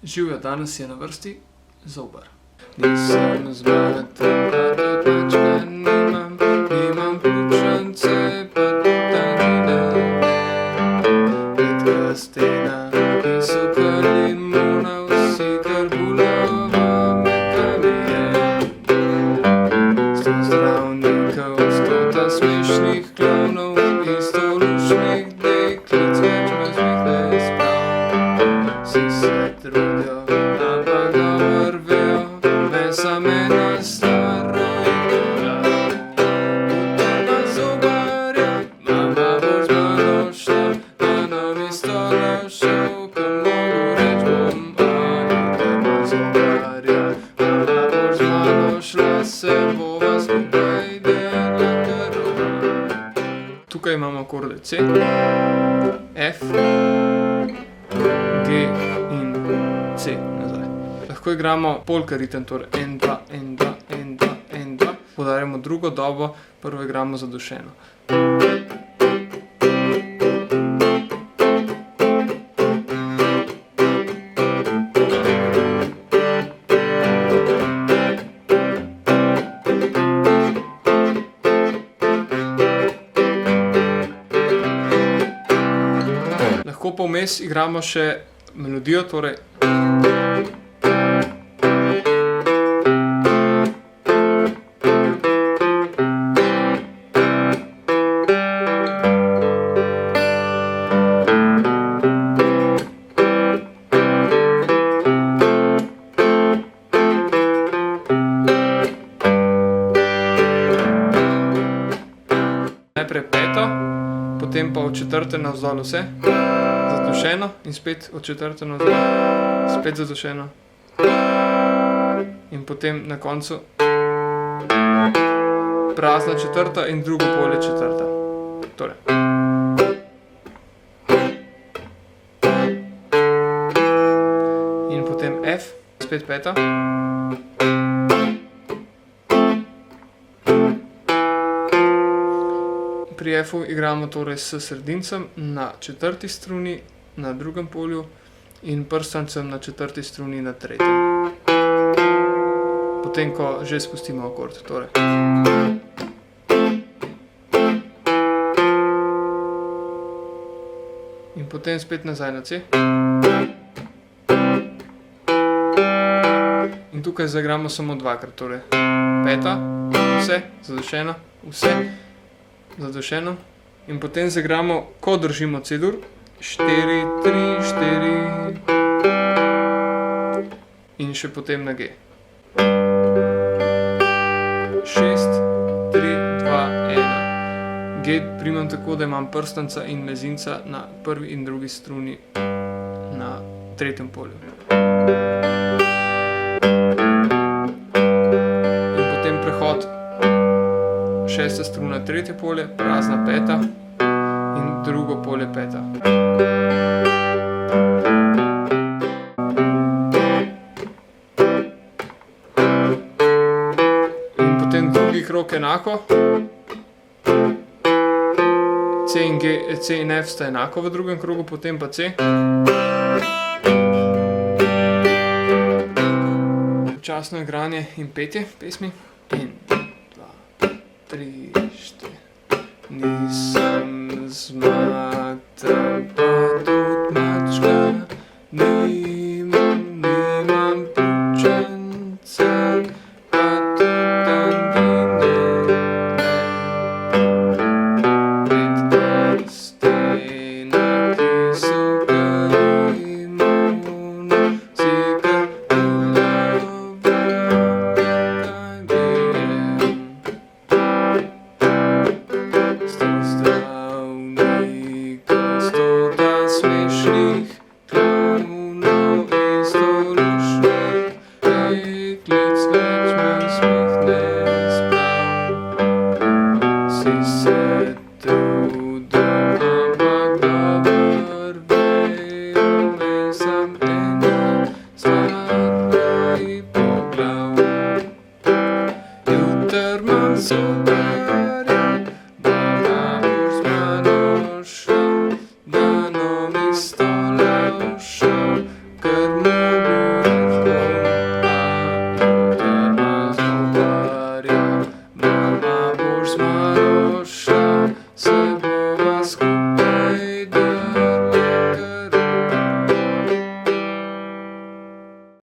Živjo, danes je na vrsti Zobar. Nisem zmaten, pa tudi več ga nimam, nimam pljučnice, pa tudi ni ne. Redka stena, ki so kar limona, vsi kar bulava, mekani je. Sto zdravnikov, stota smešnih klovnov, isto lušnih deklic, več mrznih nesprav. Vsi se trudijo, ampak dobro vejo, sam ena stara igra. Utega zobarja, mama bo z mano šla, a namesto našel, ko mogo reč bom, utega zobarja, mama bo z mano šla, se bova skupaj delala kar. Tukaj imamo akorde C, F, G in C nazaj. Lahko igramo polka ritem, torej 1, 2, 1, 2, 1, 2, 1, 2. Poudarjamo drugo dobo, prvo igramo zadušeno. Lahko pa vmes igramo še melodijo, torej najprej peto, potem pa od četrte navzdol vse, zadušeno in spet od četrte navzdol, spet zadušeno in potem na koncu prazna četrta in drugo polje četrta. Torej. In potem F, spet peta. Pri F-u igramo torej s sredincem na četrti struni na drugem polju in prstancem na četrti struni na tretjem. Potem, ko že spustimo akord. Torej. In potem spet nazaj na C. In tukaj zaigramo samo dvakrat. Torej peta, vse, zadušeno, vse, zadušeno. In potem zaigramo, ko držimo C-dur, 4, 3, 4 in še potem na G. 6, 3, 2, 1. G primam tako, da imam prstanca in mezinca na prvi in drugi struni na tretjem polju. In potem prehod šesta struna, tretje polje, prazna peta in drugo polje peta. In potem drugi krog enako. C in F sta enako v drugem krogu, potem pa C. Počasno igranje in petje pesmi. 1, 2, 3, 4. Nisem zmaten.